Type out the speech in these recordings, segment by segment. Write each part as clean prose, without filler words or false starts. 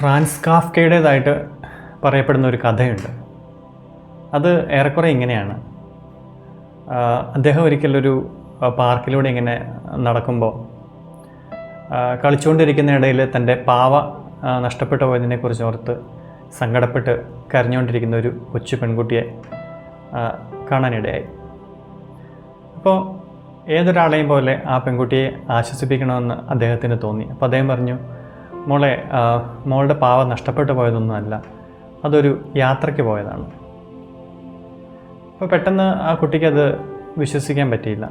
France കാഫ്കയുടേതായിട്ട് പറയപ്പെടുന്ന ഒരു കഥയുണ്ട്. അത് ഏറെക്കുറെ ഇങ്ങനെയാണ്. അദ്ദേഹം ഒരിക്കലൊരു പാർക്കിലൂടെ ഇങ്ങനെ നടക്കുമ്പോൾ കളിച്ചുകൊണ്ടിരിക്കുന്ന ഇടയിൽ തൻ്റെ പാവ നഷ്ടപ്പെട്ടു പോയതിനെക്കുറിച്ച് ഓർത്ത് സങ്കടപ്പെട്ട് കരഞ്ഞുകൊണ്ടിരിക്കുന്ന ഒരു കൊച്ചു പെൺകുട്ടിയെ കാണാനിടയായി. അപ്പോൾ ഏതൊരാളെയും പോലെ ആ പെൺകുട്ടിയെ ആശ്വസിപ്പിക്കണമെന്ന് അദ്ദേഹത്തിന് തോന്നി. അപ്പോൾ അദ്ദേഹം പറഞ്ഞു, മോളുടെ പാവ നഷ്ടപ്പെട്ടു പോയതൊന്നുമല്ല, അതൊരു യാത്രയ്ക്ക് പോയതാണ്. അപ്പോൾ പെട്ടെന്ന് ആ കുട്ടിക്കത് വിശ്വസിക്കാൻ പറ്റിയില്ല.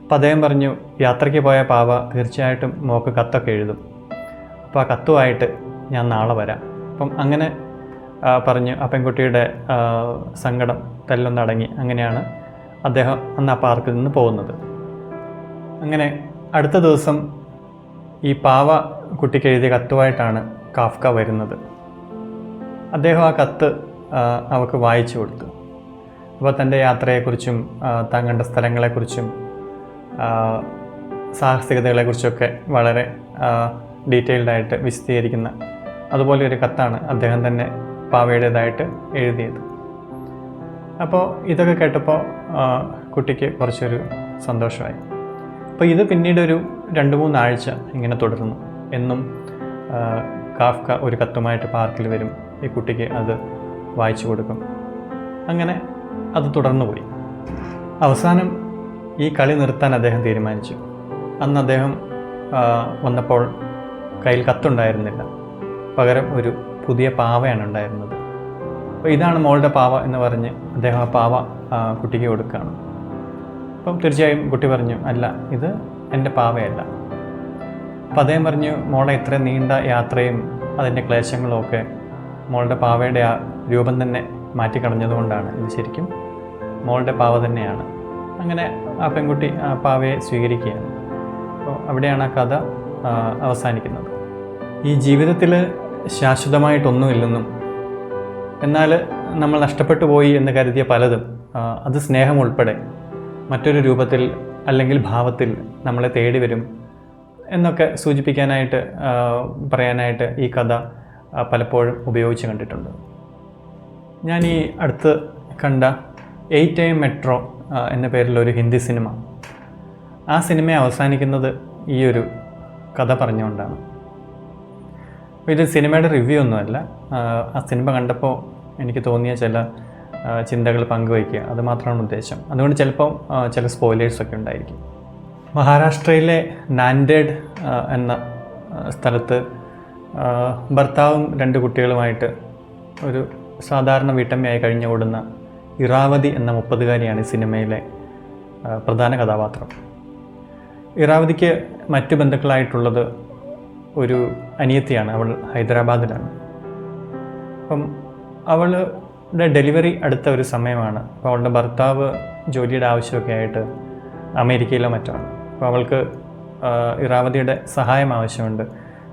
അപ്പോൾ അദ്ദേഹം പറഞ്ഞു, യാത്രയ്ക്ക് പോയ പാവ തീർച്ചയായിട്ടും മോൾക്ക് കത്തൊക്കെ എഴുതും, അപ്പോൾ ആ കത്തുമായിട്ട് ഞാൻ നാളെ വരാം. അപ്പം അങ്ങനെ പറഞ്ഞു ആ പെൺകുട്ടിയുടെ സങ്കടം തെല്ലൊന്നടങ്ങി. അങ്ങനെയാണ് അദ്ദേഹം അന്ന് ആ പാർക്കിൽ നിന്ന് പോകുന്നത്. അങ്ങനെ അടുത്ത ദിവസം ഈ പാവ കുട്ടിക്ക് എഴുതിയ കത്തുമായിട്ടാണ് കാഫ്ക വരുന്നത്. അദ്ദേഹം ആ കത്ത് അവൾക്ക് വായിച്ചു കൊടുത്തു. അപ്പോൾ തൻ്റെ യാത്രയെക്കുറിച്ചും താൻ കണ്ട സ്ഥലങ്ങളെക്കുറിച്ചും സാഹസികതകളെക്കുറിച്ചൊക്കെ വളരെ ഡീറ്റെയിൽഡായിട്ട് വിശദീകരിക്കുന്ന അതുപോലെ ഒരു കത്താണ് അദ്ദേഹം തന്നെ പാവയുടേതായിട്ട് എഴുതിയത്. അപ്പോൾ ഇതൊക്കെ കേട്ടപ്പോൾ കുട്ടിക്ക് കുറച്ചൊരു സന്തോഷമായി. അപ്പോൾ ഇത് പിന്നീട് ഒരു 2-3 ആഴ്ച ഇങ്ങനെ തുടർന്നു. എന്നും കാഫ്ക ഒരു കത്തുമായിട്ട് പാർക്കിൽ വരും, ഈ കുട്ടിക്ക് അത് വായിച്ചു കൊടുക്കും. അങ്ങനെ അത് തുടർന്നു പോയി. അവസാനം ഈ കളി നിർത്താൻ അദ്ദേഹം തീരുമാനിച്ചു. അന്ന് അദ്ദേഹം വന്നപ്പോൾ കയ്യിൽ കത്തുണ്ടായിരുന്നില്ല, പകരം ഒരു പുതിയ പാവയാണ് ഉണ്ടായിരുന്നത്. അപ്പോൾ ഇതാണ് മോളുടെ പാവ എന്ന് പറഞ്ഞ് അദ്ദേഹം ആ പാവ കുട്ടിക്ക് കൊടുക്കുകയാണ്. അപ്പം തീർച്ചയായും കുട്ടി പറഞ്ഞു, അല്ല, ഇത് എൻ്റെ പാവയല്ല. അപ്പം അദ്ദേഹം പറഞ്ഞു, മോളെ ഇത്ര നീണ്ട യാത്രയും അതിൻ്റെ ക്ലേശങ്ങളും ഒക്കെ മോളുടെ പാവയുടെ ആ രൂപം തന്നെ മാറ്റിക്കളഞ്ഞതുകൊണ്ടാണ്, ഇത് ശരിക്കും മോളുടെ പാവ തന്നെയാണ്. അങ്ങനെ ആ പെൺകുട്ടി ആ പാവയെ സ്വീകരിക്കുകയാണ്. അപ്പോൾ അവിടെയാണ് ആ കഥ അവസാനിക്കുന്നത്. ഈ ജീവിതത്തിൽ ശാശ്വതമായിട്ടൊന്നുമില്ലെന്നും, എന്നാൽ നമ്മൾ നഷ്ടപ്പെട്ടു പോയി എന്ന് കരുതിയ പലതും, അത് സ്നേഹം ഉൾപ്പെടെ മറ്റൊരു രൂപത്തിൽ അല്ലെങ്കിൽ ഭാവത്തിൽ നമ്മളെ തേടി വരും എന്നൊക്കെ സൂചിപ്പിക്കാനായിട്ട് പറയാനായിട്ട് ഈ കഥ പലപ്പോഴും ഉപയോഗിച്ച് കണ്ടിട്ടുണ്ട്. ഞാൻ ഈ അടുത്ത് കണ്ട 8 AM മെട്രോ എന്ന പേരിലൊരു ഹിന്ദി സിനിമ, ആ സിനിമ അവസാനിക്കുന്നത് ഈ ഒരു കഥ പറഞ്ഞുകൊണ്ടാണ്. അപ്പോൾ ഇത് സിനിമയുടെ റിവ്യൂ ഒന്നുമല്ല, ആ സിനിമ കണ്ടപ്പോൾ എനിക്ക് തോന്നിയ ചില ചിന്തകൾ പങ്കുവയ്ക്കുക, അതുമാത്രമാണ് ഉദ്ദേശം. അതുകൊണ്ട് ചിലപ്പോൾ ചില സ്പോയിലേഴ്സൊക്കെ ഉണ്ടായിരിക്കും. മഹാരാഷ്ട്രയിലെ നാൻഡേഡ് എന്ന സ്ഥലത്ത് ഭർത്താവും 2 കുട്ടികളുമായിട്ട് ഒരു സാധാരണ വീട്ടമ്മയായി കഴിഞ്ഞുകൂടുന്ന ഇറാവതി എന്ന 30-കാരിയാണ് ഈ സിനിമയിലെ പ്രധാന കഥാപാത്രം. ഇറാവതിക്ക് മറ്റു ബന്ധുക്കളായിട്ടുള്ളത് ഒരു അനിയത്തിയാണ്. അവൾ ഹൈദരാബാദിലാണ്. അപ്പം അവളുടെ ഡെലിവറി അടുത്ത ഒരു സമയമാണ്. അപ്പോൾ അവളുടെ ഭർത്താവ് ജോലിയുടെ ആവശ്യമൊക്കെ ആയിട്ട് അമേരിക്കയിലോ മറ്റോ ആണ്. അപ്പോൾ അവൾക്ക് ഇറാവതിയുടെ സഹായം ആവശ്യമുണ്ട്.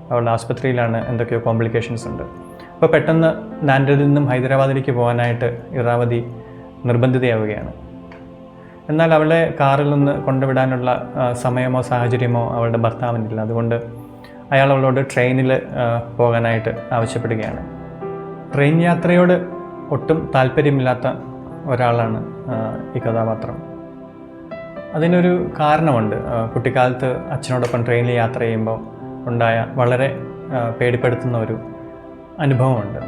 അവളുടെ ആശുപത്രിയിലാണ്, എന്തൊക്കെയോ കോംപ്ലിക്കേഷൻസ് ഉണ്ട്. അപ്പോൾ പെട്ടെന്ന് നാൻഡേഡിൽ നിന്നും ഹൈദരാബാദിലേക്ക് പോകാനായിട്ട് ഇറാവതി നിർബന്ധിതയാവുകയാണ്. എന്നാൽ അവളെ കാറിൽ നിന്ന് കൊണ്ടുവിടാനുള്ള സമയമോ സാഹചര്യമോ അവളുടെ ഭർത്താവിനില്ല. അതുകൊണ്ട് അയാൾ അവളോട് ട്രെയിനിൽ പോകാനായിട്ട് ആവശ്യപ്പെടുകയാണ്. ട്രെയിൻ യാത്രയോട് ഒട്ടും താല്പര്യമില്ലാത്ത ഒരാളാണ് ഈ കഥാപാത്രം. അതിനൊരു കാരണമുണ്ട്. കുട്ടിക്കാലത്ത് അച്ഛനോടൊപ്പം ട്രെയിനിൽ യാത്ര ചെയ്യുമ്പോൾ ഉണ്ടായ വളരെ പേടിപ്പെടുത്തുന്ന ഒരു അനുഭവമുണ്ട്.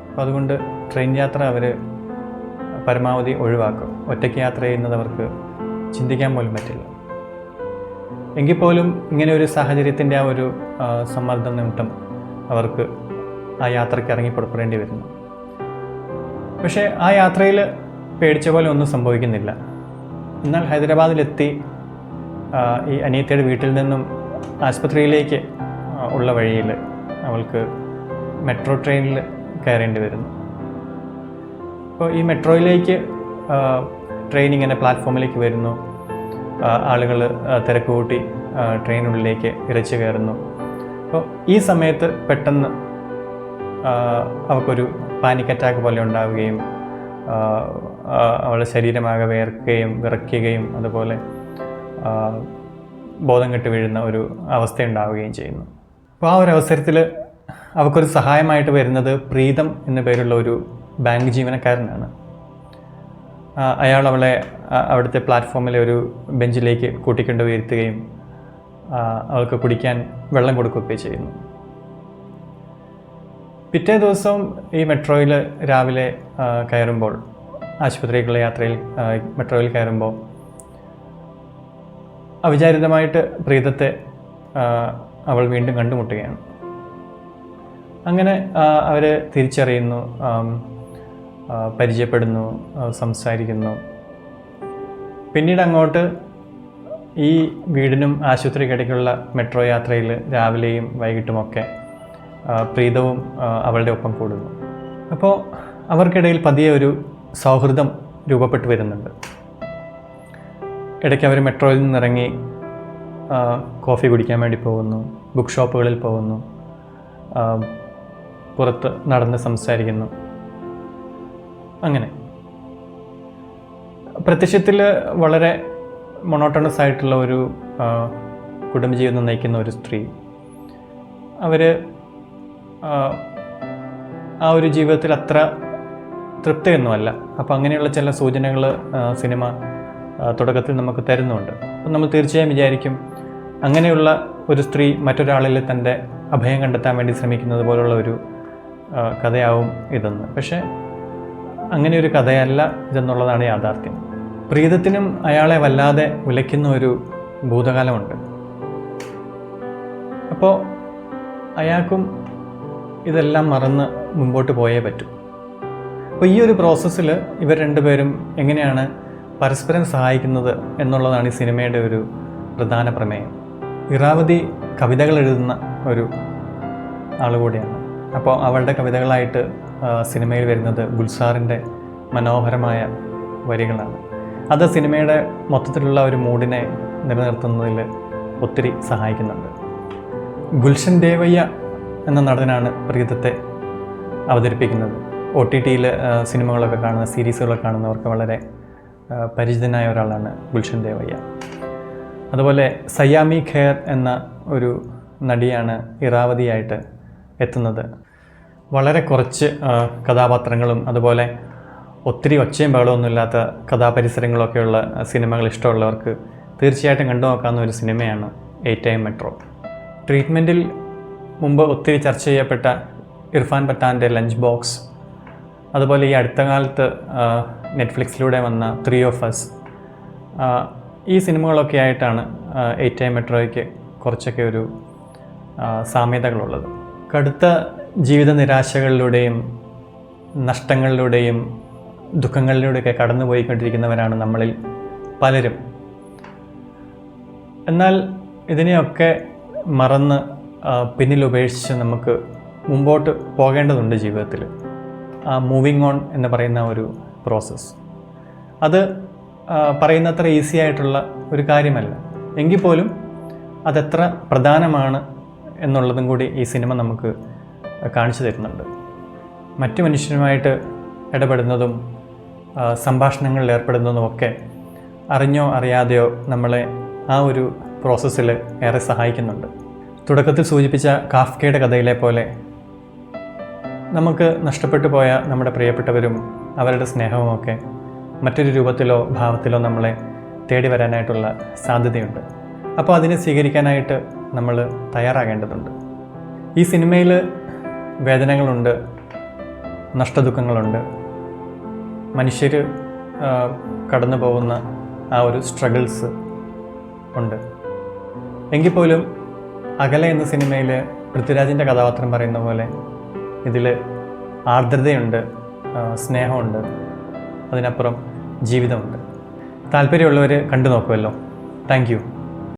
അപ്പോൾ അതുകൊണ്ട് ട്രെയിൻ യാത്ര അവർ പരമാവധി ഒഴിവാക്കും. ഒറ്റയ്ക്ക് യാത്ര ചെയ്യുന്നത് അവർക്ക് ചിന്തിക്കാൻ പോലും പറ്റില്ല. എങ്കിൽ പോലും ഇങ്ങനെ ഒരു സാഹചര്യത്തിൻ്റെ ആ ഒരു സമ്മർദ്ദം നിമിത്തം അവർക്ക് ആ യാത്രയ്ക്ക് ഇറങ്ങി പുറപ്പെടേണ്ടി വരുന്നു. പക്ഷേ ആ യാത്രയിൽ പേടിച്ച പോലെ ഒന്നും സംഭവിക്കുന്നില്ല. എന്നാൽ ഹൈദരാബാദിലെത്തി ഈ അനിയത്തിയുടെ വീട്ടിൽ നിന്നും ആശുപത്രിയിലേക്ക് ഉള്ള വഴിയിൽ അവൾക്ക് മെട്രോ ട്രെയിനിൽ കയറേണ്ടി വരുന്നു. അപ്പോൾ ഈ മെട്രോയിലേക്ക് ട്രെയിൻ ഇങ്ങനെ പ്ലാറ്റ്ഫോമിലേക്ക് വരുന്നു. ആളുകൾ തിരക്ക് കൂട്ടി ട്രെയിനുള്ളിലേക്ക് ഇരച്ചു കയറുന്നു. അപ്പോൾ ഈ സമയത്ത് പെട്ടെന്ന് അവൾക്കൊരു പാനിക് അറ്റാക്ക് പോലെ ഉണ്ടാവുകയും അവളുടെ ശരീരമാകെ വിറയ്ക്കുകയും അതുപോലെ ബോധം കെട്ട് വീഴുന്ന ഒരു അവസ്ഥ ഉണ്ടാവുകയും ചെയ്യുന്നു. അപ്പോൾ ആ ഒരു അവസരത്തിൽ അവർക്കൊരു സഹായമായിട്ട് വരുന്നത് പ്രീതം എന്ന പേരുള്ള ഒരു ബാങ്ക് ജീവനക്കാരനാണ്. അയാൾ അവളെ അവിടുത്തെ പ്ലാറ്റ്ഫോമിലെ ഒരു ബെഞ്ചിലേക്ക് കൂട്ടിക്കൊണ്ടുപോയി ഇരുത്തുകയും അവൾക്ക് കുടിക്കാൻ വെള്ളം കൊടുക്കുകയൊക്കെ ചെയ്യുന്നു. പിറ്റേ ദിവസം ഈ മെട്രോയിൽ രാവിലെ കയറുമ്പോൾ, ആശുപത്രിക്കുള്ള യാത്രയിൽ മെട്രോയിൽ കയറുമ്പോൾ അവിചാരിതമായിട്ട് പ്രീതത്തെ അവൾ വീണ്ടും കണ്ടുമുട്ടുകയാണ്. അങ്ങനെ അവർ തിരിച്ചറിയുന്നു, പരിചയപ്പെടുന്നു, സംസാരിക്കുന്നു. പിന്നീട് അങ്ങോട്ട് ഈ വീടിനും ആശുപത്രിക്കിടയ്ക്കുള്ള മെട്രോ യാത്രയിൽ രാവിലെയും വൈകിട്ടുമൊക്കെ പ്രീതവും അവളുടെ ഒപ്പം കൂടുന്നു. അപ്പോൾ അവർക്കിടയിൽ പതിയെ ഒരു സൗഹൃദം രൂപപ്പെട്ടു വരുന്നുണ്ട്. ഇടയ്ക്ക് അവർ മെട്രോയിൽ നിന്നിറങ്ങി കോഫി കുടിക്കാൻ വേണ്ടി പോകുന്നു, ബുക്ക് ഷോപ്പുകളിൽ പോകുന്നു, പുറത്ത് നടന്ന് സംസാരിക്കുന്നു. അങ്ങനെ പ്രത്യക്ഷത്തിൽ വളരെ മൊണോട്ടണസ് ആയിട്ടുള്ള ഒരു കുടുംബജീവിതം നയിക്കുന്ന ഒരു സ്ത്രീ, അവർ ആ ഒരു ജീവിതത്തിൽ അത്ര തൃപ്തിയൊന്നുമല്ല. അപ്പോൾ അങ്ങനെയുള്ള ചില സൂചനകൾ സിനിമ തുടക്കത്തിൽ നമുക്ക് തരുന്നുണ്ട്. അപ്പം നമ്മൾ തീർച്ചയായും വിചാരിക്കും അങ്ങനെയുള്ള ഒരു സ്ത്രീ മറ്റൊരാളിൽ തൻ്റെ അഭയം കണ്ടെത്താൻ വേണ്ടി ശ്രമിക്കുന്നത് പോലുള്ള ഒരു കഥയാവും ഇതെന്ന്. പക്ഷേ അങ്ങനെ ഒരു കഥയല്ല ഇതെന്നുള്ളതാണ് യാഥാർത്ഥ്യം. പ്രീതത്തിനും അയാളെ വല്ലാതെ ഉലയ്ക്കുന്ന ഒരു ഭൂതകാലമുണ്ട്. അപ്പോൾ അയാൾക്കും ഇതെല്ലാം മറന്ന് മുമ്പോട്ട് പോയേ പറ്റൂ. അപ്പോൾ ഈ ഒരു പ്രോസസ്സിൽ ഇവർ രണ്ടുപേരും എങ്ങനെയാണ് പരസ്പരം സഹായിക്കുന്നത് എന്നുള്ളതാണ് ഈ സിനിമയുടെ ഒരു പ്രധാന പ്രമേയം. ഇറാവതി കവിതകൾ എഴുതുന്ന ഒരു ആളുകൂടിയാണ്. അപ്പോൾ അവളുടെ കവിതകളായിട്ട് സിനിമയിൽ വരുന്നത് ഗുൽസാറിൻ്റെ മനോഹരമായ വരികളാണ്. അത് സിനിമയുടെ മൊത്തത്തിലുള്ള ഒരു മൂഡിനെ നിലനിർത്തുന്നതിൽ ഒത്തിരി സഹായിക്കുന്നുണ്ട്. ഗുൽഷൻ ദേവയ്യ എന്ന നടനാണ് പ്രീതത്തെ അവതരിപ്പിക്കുന്നത്. OTTയിൽ സിനിമകളൊക്കെ കാണുന്ന, സീരീസുകളൊക്കെ കാണുന്നവർക്ക് വളരെ പരിചിതനായ ഒരാളാണ് ഗുൽഷൻ ദേവയ്യ. അതുപോലെ സയാമി ഖേർ എന്ന ഒരു നടിയാണ് ഇറാവതിയായിട്ട് എത്തുന്നത്. വളരെ കുറച്ച് കഥാപാത്രങ്ങളും അതുപോലെ ഒത്തിരി ഒച്ചയും ബഹളമൊന്നുമില്ലാത്ത കഥാപരിസരങ്ങളൊക്കെയുള്ള സിനിമകൾ ഇഷ്ടമുള്ളവർക്ക് തീർച്ചയായിട്ടും കണ്ടു നോക്കാവുന്ന ഒരു സിനിമയാണ് 8am മെട്രോ. ട്രീറ്റ്മെൻറ്റിൽ മുമ്പ് ഒത്തിരി ചർച്ച ചെയ്യപ്പെട്ട ഇർഫാൻ പത്താൻ്റെ ലഞ്ച് ബോക്സ്, അതുപോലെ ഈ അടുത്ത കാലത്ത് നെറ്റ്ഫ്ലിക്സിലൂടെ വന്ന 3 of Us, ഈ സിനിമകളൊക്കെ ആയിട്ടാണ് 8am മെട്രോയ്ക്ക് കുറച്ചൊക്കെ ഒരു സാമ്യതകളുള്ളത്. കടുത്ത ജീവിത നിരാശകളിലൂടെയും നഷ്ടങ്ങളിലൂടെയും ദുഃഖങ്ങളിലൂടെയൊക്കെ കടന്നുപോയിക്കൊണ്ടിരിക്കുന്നവരാണ് നമ്മളിൽ പലരും. എന്നാൽ ഇതിനെയൊക്കെ മറന്ന് പിന്നിലുപേക്ഷിച്ച് നമുക്ക് മുമ്പോട്ട് പോകേണ്ടതുണ്ട് ജീവിതത്തിൽ. ആ മൂവിങ് ഓൺ എന്ന് പറയുന്ന ഒരു പ്രോസസ്സ്, അത് പറയുന്നത്ര ഈസി ആയിട്ടുള്ള ഒരു കാര്യമല്ല. എങ്കിൽ പോലും അതെത്ര പ്രധാനമാണ് എന്നുള്ളതും കൂടി ഈ സിനിമ നമുക്ക് കാണിച്ചു തരുന്നുണ്ട്. മറ്റു മനുഷ്യരുമായിട്ട് ഇടപെടുന്നതും സംഭാഷണങ്ങളിൽ ഏർപ്പെടുന്നതുമൊക്കെ അറിഞ്ഞോ അറിയാതെയോ നമ്മളെ ആ ഒരു പ്രോസസ്സിൽ ഏറെ സഹായിക്കുന്നുണ്ട്. തുടക്കത്തിൽ സൂചിപ്പിച്ച കാഫ്കയുടെ കഥയിലെ പോലെ നമുക്ക് നഷ്ടപ്പെട്ടു പോയ നമ്മുടെ പ്രിയപ്പെട്ടവരും അവരുടെ സ്നേഹവുമൊക്കെ മറ്റൊരു രൂപത്തിലോ ഭാവത്തിലോ നമ്മളെ തേടി വരാനായിട്ടുള്ള സാധ്യതയുണ്ട്. അപ്പോൾ അതിനെ സ്വീകരിക്കാനായിട്ട് നമ്മൾ തയ്യാറാകേണ്ടതുണ്ട്. ഈ സിനിമയിൽ വേദനകളുണ്ട്, നഷ്ടദുഃഖങ്ങളുണ്ട്, മനുഷ്യർ കടന്നു പോകുന്ന ആ ഒരു സ്ട്രഗിൾസ് ഉണ്ട്. എങ്കിൽ പോലും അകലെ എന്ന സിനിമയിൽ പൃഥ്വിരാജിൻ്റെ കഥാപാത്രം പറയുന്ന പോലെ ഇതിൽ ആർദ്രതയുണ്ട്, സ്നേഹമുണ്ട്, അതിനപ്പുറം ജീവിതമുണ്ട്. താല്പര്യമുള്ളവർ കണ്ടു നോക്കുമല്ലോ. Thank you.